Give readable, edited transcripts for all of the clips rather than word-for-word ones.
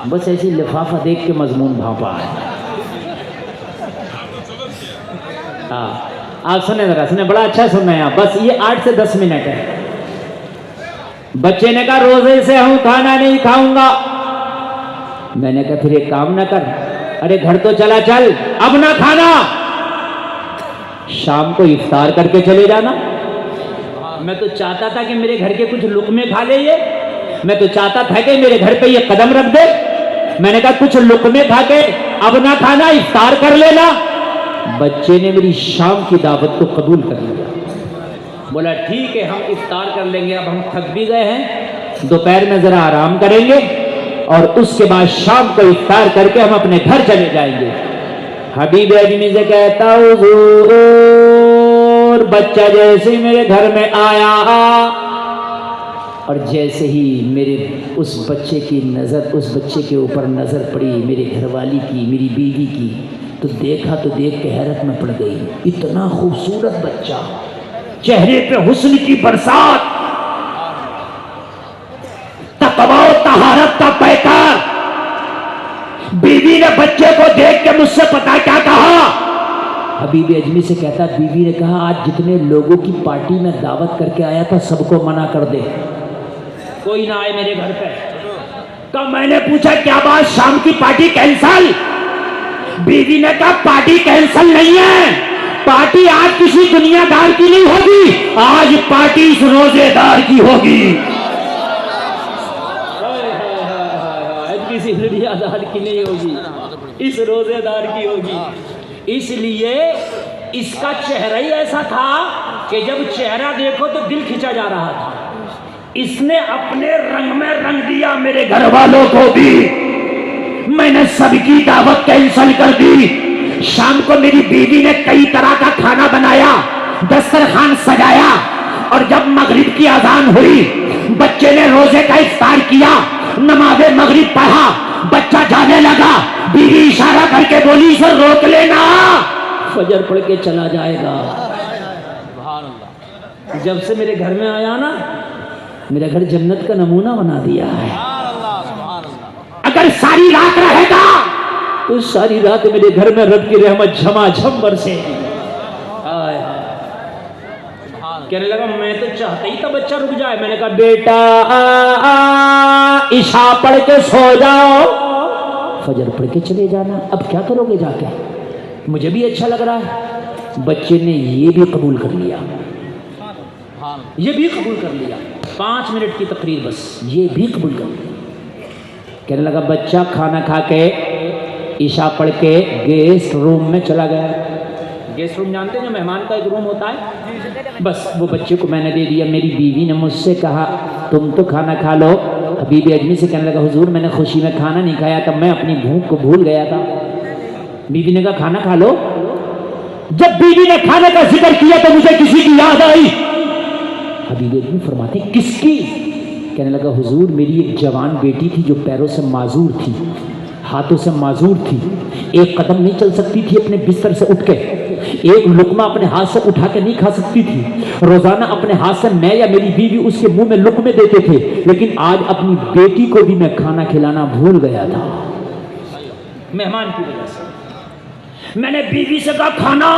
بس ایسی لفافہ دیکھ کے مضمون بھاپا ہے. ہاں آپ سنیں ذرا سنیں, بڑا اچھا سننا ہے آپ, بس یہ 8 سے 10 منٹ ہے. بچے نے کہا روزے سے ہوں کھانا نہیں کھاؤں گا. میں نے کہا پھر ایک کام نہ کر, ارے گھر تو چلا چل, اب نہ کھانا, شام کو افطار کر کے چلے جانا. میں تو چاہتا تھا کہ میرے گھر کے کچھ لقمے کھا لے یہ, میں تو چاہتا تھا کہ میرے گھر پہ یہ قدم رکھ دے. میں نے کہا کچھ لقمے کھا کے اب نہ کھانا, افطار کر لینا. بچے نے میری شام کی دعوت کو قبول کر لیا. بولا ٹھیک ہے ہم افطار کر لیں گے, اب ہم تھک بھی گئے ہیں, دوپہر میں ذرا آرام کریں گے اور اس کے بعد شام کو افطار کر کے ہم اپنے گھر چلے جائیں گے. حبیب اجمی سے کہتا حضور, بچہ جیسے میرے گھر میں آیا اور جیسے ہی میرے اس بچے کی نظر, اس بچے کے اوپر نظر پڑی میرے گھر والی کی, میری بیوی کی, تو دیکھا تو دیکھ کے حیرت میں پڑ گئی. اتنا خوبصورت بچہ, چہرے پہ حسن کی برسات, تقوی و طہارت کا پیکار. بیوی نے بچے کو دیکھ کے مجھ سے پتا کیا کہا, حبیب اجمی سے کہتا بیوی نے کہا آج جتنے لوگوں کی پارٹی میں دعوت کر کے آیا تھا سب کو منع کر دے, کوئی نہ آئے میرے گھر پہ. تو میں نے پوچھا کیا بات, شام کی پارٹی کینسل؟ بیوی نے کہا پارٹی کینسل نہیں ہے, پارٹی آج کسی دنیا دار کی نہیں ہوگی, آج پارٹی اس روزے دار کی ہوگی. کسی دنیا دار کی نہیں ہوگی, اس روزے دار کی ہوگی. اس لیے اس کا چہرہ ہی ایسا تھا کہ جب چہرہ دیکھو تو دل کھینچا جا رہا تھا. اس نے اپنے رنگ میں رنگ دیا میرے گھر والوں کو بھی. میں نے سب کی دعوت کینسل کر دی. شام کو میری بیوی نے کئی طرح کا کھانا بنایا, دسترخوان سجایا, اور جب مغرب کی اذان ہوئی بچے نے روزے کا افطار کیا, نماز مغرب پڑھا, بچہ جانے لگا. بیوی اشارہ کر کے بولی اسے روک لینا, فجر پڑھ کے چلا جائے گا. جب سے میرے گھر میں آیا نا, میرا گھر جنت کا نمونہ بنا دیا ہے. اگر ساری رات رہے گا تو ساری رات میرے گھر میں رب کی رحمت جھما جھم برسے گی. کہنے لگا میں تو چاہتا ہی تھا بچہ رک جائے. میں نے کہا بیٹا عشاء پڑھ کے سو جاؤ, فجر پڑھ کے چلے جانا. اب کیا کرو گے جا کے, مجھے بھی اچھا لگ رہا ہے. بچے نے یہ بھی قبول کر لیا, یہ بھی قبول کر لیا. 5 منٹ کی تقریر بس, یہ بھی قبول کر لیا. کہنے لگا بچہ کھانا کھا کے عشاء پڑھ کے گیسٹ روم میں چلا گیا. گیسٹ روم جانتے ہیں, جو مہمان کا ایک روم ہوتا ہے, بس وہ بچے کو میں نے دے دیا. میری بیوی نے مجھ سے کہا تم تو کھانا کھا لو. حبیب اجمی سے کہنے لگا حضور میں نے خوشی میں کھانا نہیں کھایا تھا, میں اپنی بھوک کو بھول گیا تھا. بیوی نے کہا کھانا کھا لو. جب بیوی نے کھانے کا ذکر کیا تو مجھے کسی کی یاد آئی. حبیب اجمی فرماتے کس کی؟ کہنے لگا حضور میری ایک جوان بیٹی تھی جو پیروں سے معذور تھی, ہاتھوں سے معذور تھی, ایک قدم نہیں چل سکتی تھی اپنے بستر سے اٹھ کے, ایک لقمہ اپنے ہاتھ سے اٹھا کے نہیں کھا سکتی تھی. روزانہ اپنے ہاتھ سے میں یا میری بیوی اس کے منہ میں لقمے دیتے تھے, لیکن آج اپنی بیٹی کو بھی میں کھانا کھلانا بھول گیا تھا مہمان کی وجہ سے. میں نے بیوی سے کہا کھانا,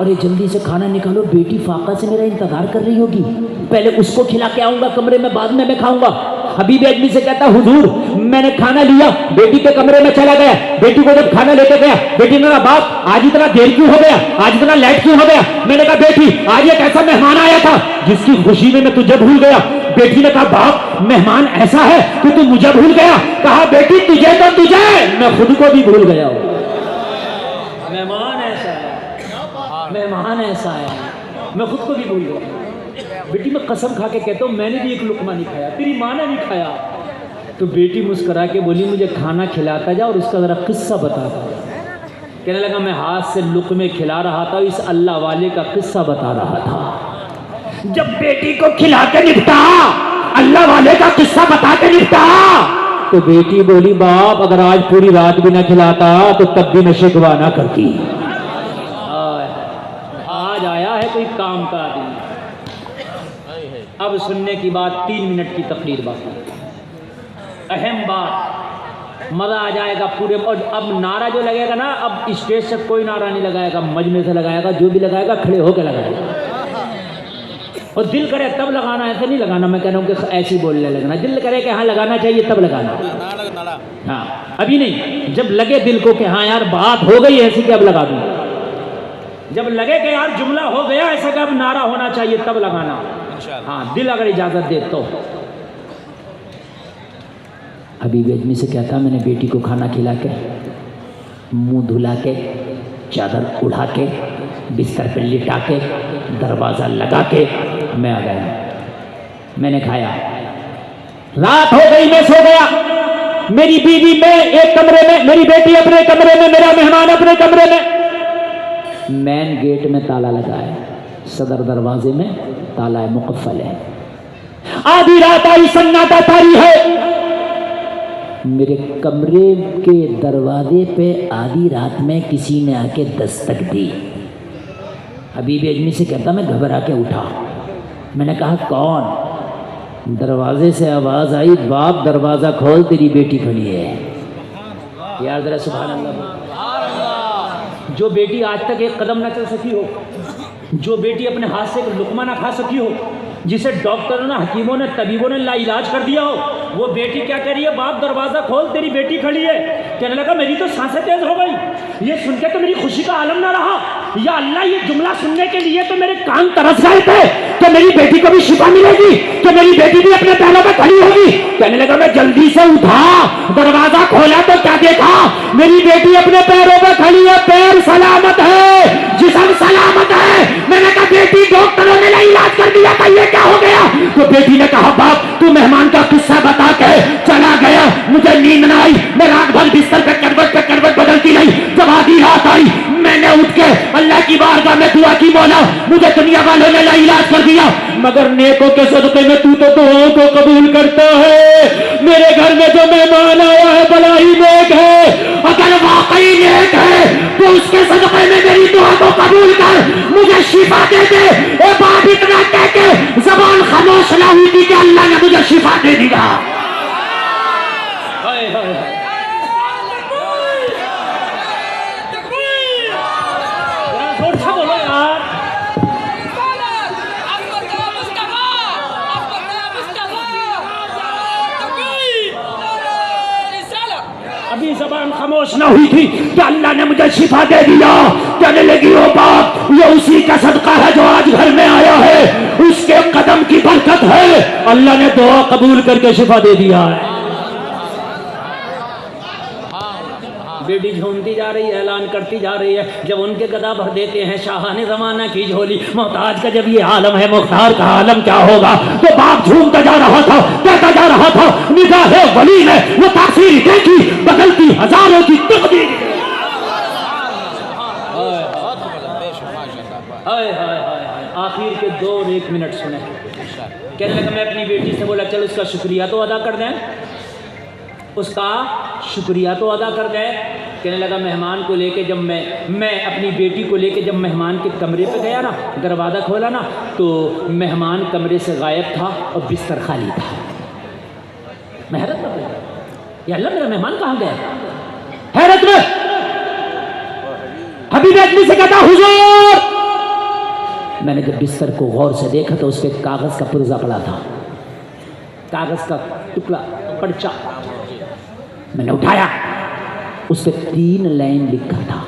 ارے جلدی سے کھانا نکالو, بیٹی فاقہ سے میرا انتظار کر رہی ہوگی, پہلے اس کو کھلا کے آؤں گا کمرے میں, بعد میں کھاؤں گا. حبیب اجمی سے کہتا حضور میں نے کھانا لیا, بیٹی کے کمرے میں چلا گیا. بیٹی کو جب کھانا لے کے گیا, بیٹی نے کہا باپ آج اتنا دیر کیوں ہو گیا, آج اتنا لیٹ کیوں ہو گیا؟ میں نے کہا بیٹی آج ایک ایسا مہمان آیا تھا جس کی خوشی میں تجھے بھول گیا. بیٹی نے کہا باپ مہمان ایسا ہے کہ تو مجھے بھول گیا. کہا بیٹی تجھے تو تجھے, میں خود کو بھی بھول گیا ہوں. مہمان ایسا ہے, مہمان ایسا ہے, میں خود کو بھی بھول گیا. بیٹی میں قسم کھا کے کہتا ہوں میں نے بھی ایک لقمہ نہیں کھایا, تیری ماں نے نہیں کھایا. تو بیٹی مسکرا کے بولی مجھے کھانا کھلاتا جا اور اس کا ذرا قصہ بتاتا. کہنے لگا میں ہاتھ سے لقمے کھلا رہا تھا, اس اللہ والے کا قصہ بتا رہا تھا. جب بیٹی کو کھلا کے نپٹا, اللہ والے کا قصہ بتا کے نپٹا, تو بیٹی بولی باپ اگر آج پوری رات بھی نہ کھلاتا تو تب بھی میں شکوہ نہ کرتی. آج آیا ہے کوئی کام کا آدمی. اب سننے کی بات 3 منٹ کی تقریر باقی. اہم بات مزہ آ جائے گا پورے. اور اب نعرہ جو لگے گا نا, اب اسٹیج سے کوئی نعرہ نہیں لگائے گا, مجمع سے لگائے گا, جو بھی لگائے گا کھڑے ہو کے لگائے گا. اور دل کرے تب لگانا, ایسے نہیں لگانا میں کہہ رہا ہوں کہ ایسے ہی بولنے لگنا. دل کرے کہ ہاں لگانا چاہیے تب لگانا, ہاں ابھی نہیں. جب لگے دل کو کہ ہاں یار بات ہو گئی ایسی کہ اب لگا دوں, جب لگے کہ یار جملہ ہو گیا ایسا کہ اب نعرہ ہونا چاہیے تب لگانا. ہاں دل اگر اجازت دے تو. ابھی بیدمی سے کہتا میں نے بیٹی کو کھانا کھلا کے, منہ دھلا کے, چادر اڑا کے, بستر پہ لٹا کے, دروازہ لگا کے میں آ گیا. میں نے کھایا, رات ہو گئی, میں سو گیا. میری بیوی میں ایک کمرے میں, میری بیٹی اپنے کمرے میں, میرا مہمان اپنے کمرے میں. مین گیٹ میں تالا لگا ہے, صدر دروازے میں تالا ہے, مقفل ہے. آدھی رات آئی, سناٹا طاری ہے. میرے کمرے کے دروازے پہ آدھی رات میں کسی نے آ کے دستک دی. حبیب اجمی سے کہتا میں گھبرا کے اٹھا. میں نے کہا کون؟ دروازے سے آواز آئی, باپ دروازہ کھول تیری بیٹی کھڑی ہے. یار ذرا سبحان اللہ. جو بیٹی آج تک ایک قدم نہ چل سکی ہو, جو بیٹی اپنے ہاتھ سے ایک لقمہ نہ کھا سکی ہو, جسے ڈاکٹروں نے, حکیموں نے, طبیبوں نے لا علاج کر دیا ہو, وہ بیٹی کیا کہہ رہی ہے, باپ دروازہ کھول تیری بیٹی کھڑی ہے. کہنے لگا میری تو سانسیں تیز ہو گئی. یہ سن کے تو میری خوشی کا عالم نہ رہا. یا اللہ, یہ جملہ سننے کے لیے تو میرے کان ترس گئے تھے کہ میری بیٹی کو بھی شفا ملے گی, کہ میری بیٹی بھی اپنے پیروں پہ کھڑی ہوگی. کہنے لگا میں جلدی سے اٹھا, دروازہ کھولا تو کیا دیکھا, میری بیٹی اپنے پیروں پہ کھڑی ہے, پیر سلامت ہے, جسم سلامت ہے. میں نے کہا بیٹی ڈاکٹروں نے علاج کر دیا تھا, یہ کیا ہو گیا؟ تو بیٹی نے کہا باپ تو مہمان کا قصہ بتا کے چلا گیا, مجھے نیند نہ آئی, میں رات بھر بستر پہ کروٹ بدلتی رہی. جب آدھی رات آئی میں نے اٹھ کے اللہ کی بارگاہ میں دعا کی, مولا مجھے دنیا والوں نے لا علاج کر دیا, مگر نیکوں کے صدقے میں تو دعاؤں کو قبول کرتا ہے. میرے گھر میں جو مہمان آیا ہے بڑا ہی نیک ہے, اگر واقعی نیک ہے تو اس کے صدقے میں میری دعا کو قبول کر, مجھے شفا دے دے. اے باپ اتنا کہہ کے زبان خاموش نہ ہوئی تھی کہ اللہ نے مجھے شفا دے دیا. ابھی زبان خاموش نہ ہوئی تھی کہ اللہ نے مجھے شفا دے دیا. کہنے لگی او باپ یہ اسی کا صدقہ ہے جو آج گھر میں آیا ہے, اس کے قدم کی برکت ہے, اللہ نے دعا قبول کر کے شفا دے دیا ہے. بیٹی جھومتی جا رہی ہے, اعلان کرتی جا رہی ہے. جب ان کے گدا بھر دیتے ہیں شاہان زمانہ کی جھولی, محتاج کا جب یہ عالم ہے مختار کا عالم کیا ہوگا. تو باپ جھومتا جا رہا تھا, کہتا جا رہا تھا, نگاہ ولی نے وہ تاثیر دیکھی, بدلتی ہزاروں کی تقدیر. آخر کے 2 اور 1 منٹ سنیں. کہنے لگا میں اپنی بیٹی سے بولا چل اس کا شکریہ تو ادا کر دیں, اس کا شکریہ تو ادا کر گئے. کہنے لگا مہمان کو لے کے جب میں اپنی بیٹی کو لے کے جب مہمان کے کمرے پہ گیا نا, دروازہ کھولا نا, تو مہمان کمرے سے غائب تھا اور بستر خالی تھا. میں حیرت میں پڑ گیا, یا اللہ میرا مہمان کہاں گیا. حیرت میں حبیب اجمی سے کہتا حضور, میں نے جب بستر کو غور سے دیکھا تو اس پہ کاغذ کا پرزہ پڑا تھا, کاغذ کا ٹکڑا, پرچہ. میں نے اٹھایا, اس پہ 3 لائن لکھا تھا.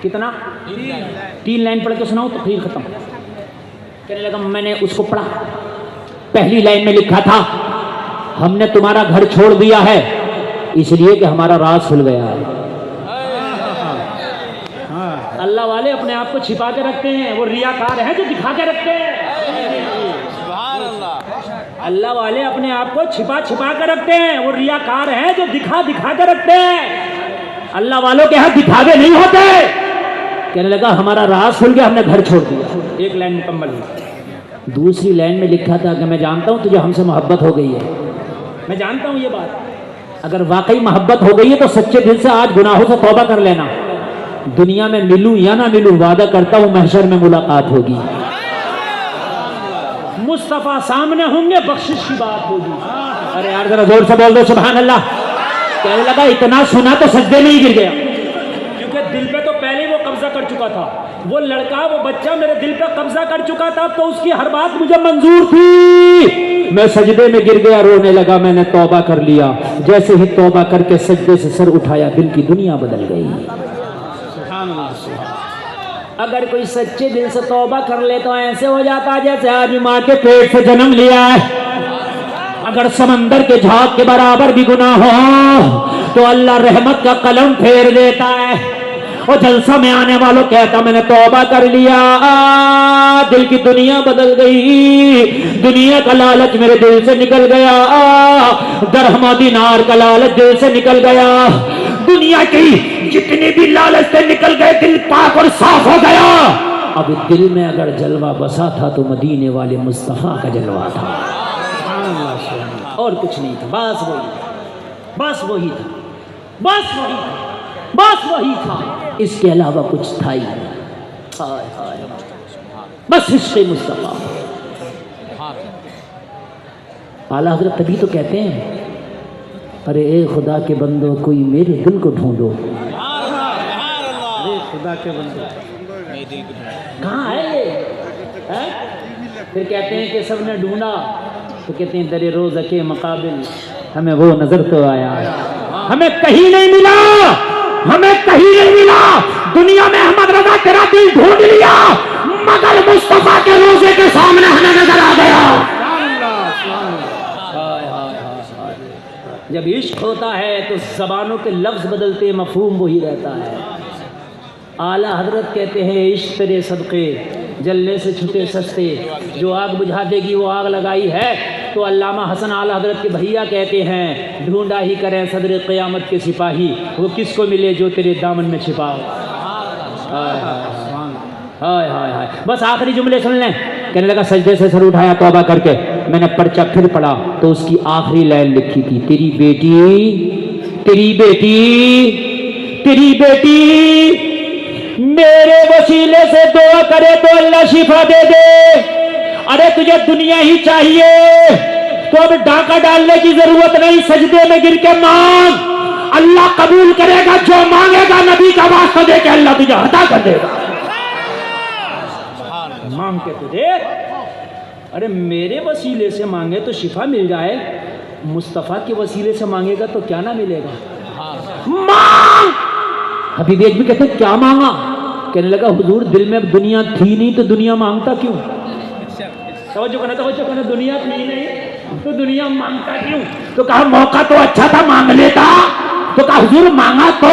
کتنا؟ 3 لائن پڑھ کے سناؤ تقریر ختم. کہنے لگا میں نے اس کو پڑھا. پہلی لائن میں لکھا تھا ہم نے تمہارا گھر چھوڑ دیا ہے اس لیے کہ ہمارا راز کھل گیا ہے. اللہ والے اپنے آپ کو چھپا کے رکھتے ہیں, وہ ریاکار ہیں جو دکھا کے رکھتے ہیں. اللہ والے اپنے آپ کو چھپا کے رکھتے ہیں, وہ ریاکار ہیں جو دکھا کے رکھتے ہیں. اللہ والوں کے ہاں دکھاوے نہیں ہوتے. کہنے لگا ہمارا راز کھل گیا, ہم نے گھر چھوڑ دیا. 1 لائن مکمل ہوئی. دوسری لائن میں لکھا تھا کہ میں جانتا ہوں تجھے ہم سے محبت ہو گئی ہے, میں جانتا ہوں یہ بات. اگر واقعی محبت ہو گئی ہے تو سچے دل سے آج گناہوں سے توبہ کر لینا. دنیا میں ملوں یا نہ ملوں, وعدہ کرتا ہوں محشر میں ملاقات ہوگی. مصطفیٰ سامنے ہوں گے, بخشش کی بات ہوگی. ارے یار ذرا زور سے بول دو سبحان اللہ. کہنے لگا اتنا سنا تو سجدے میں ہی گر گیا، کیونکہ دل پہ تو پہلے ہی وہ قبضہ کر چکا تھا، وہ لڑکا وہ بچہ میرے دل پہ قبضہ کر چکا تھا، تو اس کی ہر بات مجھے منظور تھی۔ میں سجدے میں گر گیا، رونے لگا، میں نے توبہ کر لیا۔ جیسے ہی توبہ کر کے سجدے سے سر اٹھایا، دل کی دنیا بدل گئی۔ اگر کوئی سچے دل سے توبہ کر لے تو ایسے ہو جاتا جیسے آج ماں کے پیٹ سے جنم لیا ہے۔ اگر سمندر کے جھاگ کے برابر بھی گناہ ہو تو اللہ رحمت کا قلم پھیر دیتا ہے۔ اور جلسہ میں آنے والوں کہتا میں نے توبہ کر لیا، دل کی دنیا بدل گئی، دنیا کا لالچ میرے دل سے نکل گیا، درہم و دینار کا لالچ دل سے نکل گیا، دنیا کی جتنی بھی لالچ سے نکل گئے، دل پاک اور صاف ہو گیا۔ اب دل میں اگر جلوہ بسا تھا تو مدینے والے مصطفیٰ کا جلوہ تھا، اور کچھ نہیں تھا، بس وہی تھا، بس وہی تھا، بس وہی تھا، بس وہی تھا، اس کے علاوہ کچھ تھا ہی نہیں۔ بس عشق مصطفیٰ۔ اعلیٰ حضرت تبھی تو کہتے ہیں ارے اے خدا کے بندو کوئی میرے دل کو ڈھونڈو۔ خدا کے بندے کہاں ہے یہ؟ پھر کہتے ہیں کہ سب نے ڈھونڈا تو کہتے ہیں در روزہ کے مقابل ہمیں وہ نظر تو آیا، ہمیں کہیں نہیں ملا، ہمیں کہیں نہیں ملا، دنیا میں احمد رضا تیرا دل ڈھونڈ لیا، مگر مصطفیٰ کے روزے کے سامنے ہمیں نظر آ گیا۔ جب عشق ہوتا ہے تو زبانوں کے لفظ بدلتے، مفہوم وہی رہتا ہے۔ اعلیٰ حضرت کہتے ہیں عشق تیرے صدقے جلنے سے چھٹے سستے، جو آگ بجھا دے گی وہ آگ لگائی ہے۔ تو علامہ حسن اعلیٰ حضرت کے بھیا کہتے ہیں ڈھونڈا ہی کریں صدر قیامت کے سپاہی، وہ کس کو ملے جو تیرے دامن میں چھپا ہو۔ ہائے ہائے ہائے۔ بس آخری جملے سن لیں۔ کہنے لگا سجدے سے سر اٹھایا توبہ کر کے، میں نے پرچہ پھر پڑھا تو اس کی آخری لائن لکھی تھی تیری بیٹی تیری بیٹی تیری بیٹی میرے وسیلے سے دعا کرے تو اللہ شفا دے دے۔ ارے تجھے دنیا ہی چاہیے تو اب ڈاکہ ڈالنے کی ضرورت نہیں، سجدے میں گر کے مانگ، اللہ قبول کرے گا، جو مانگے گا نبی کا واسطہ دے کے اللہ تجھے عطا کر دے گا۔ مانگ کے تو دے، ارے میرے وسیلے سے مانگے تو شفا مل جائے، مصطفیٰ کے وسیلے سے مانگے گا تو کیا نہ ملے گا۔ مانگ۔ حبیب اجمی کہتے ہیں کیا مانگا؟ کہنے لگا حضور دل میں دنیا تھی نہیں تو دنیا مانگتا کیوں؟ توجہ کرنا، دنیا تھی نہیں تو دنیا مانگتا کیوں؟ تو کہا موقع تو اچھا تھا مانگ لیتا، تو کہا حضور مانگا تو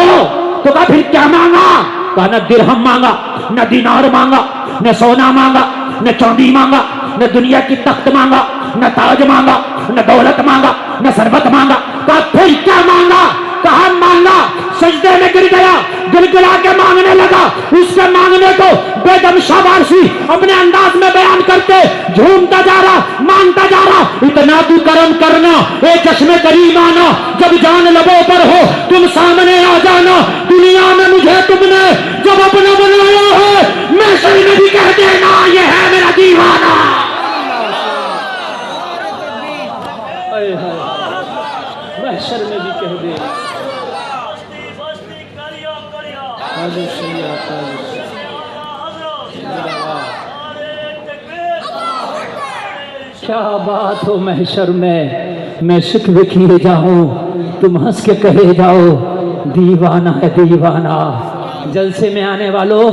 کہا پھر کیا مانگا؟ کہا نہ درہم مانگا، نہ دینار مانگا، نہ سونا مانگا، نہ چاندی مانگا، نہ دنیا کی تخت مانگا، نہ تاج مانگا، نہ دولت مانگا، نہ ثروت مانگا۔ کہا پھر کیا مانگا؟ کہا مانگا، سجدے میں گر گیا، گر گرا کے مانگنے لگا۔ اس کے مانگنے کو بے دم شاباشی اپنے انداز میں بیان کرتے جھومتا جا رہا، مانگتا جا رہا، اتنا تو کرم کرنا اے چشم کریم آنا، جب جان لبوں پر ہو تم سامنے آ جانا، دنیا میں مجھے تم نے جب اپنا بنایا ہے، میں سر میں بھی کہہ دینا یہ ہے میرا دیوانہ۔ محشر میں بھی کہہ دے کیا بات ہو محشر میں شکوے کیے جاؤں تم ہنس کے کہے جاؤ دیوانہ ہے دیوانہ۔ جلسے میں آنے والوں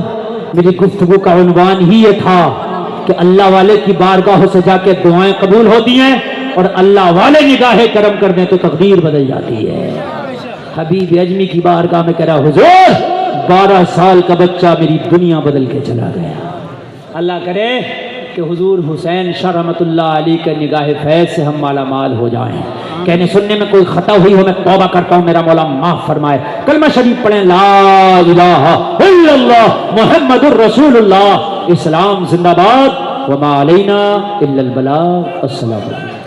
میری گفتگو کا عنوان ہی یہ تھا کہ اللہ والے کی بارگاہوں سے جا کے دعائیں قبول ہوتی ہیں اور اللہ والے نگاہ کرم کر دیں تو تقدیر بدل جاتی ہے۔ حبیب اجمی کی بارگاہ میں کہہ رہا حضور 12 سال کا بچہ میری دنیا بدل کے چلا گیا۔ اللہ کرے کہ حضور حسین شاہ رحمۃ اللہ علیہ کے نگاہ فیض سے ہم مالا مال ہو جائیں۔ کہنے سننے میں کوئی خطا ہوئی ہو میں توبہ کرتا ہوں، میرا مولا معاف فرمائے۔ کلمہ شریف پڑھیں لا الہ الا اللہ محمد الرسول اللہ۔ اسلام زندہ باد، وما علینا الا البلاغ۔ السلام علیکم۔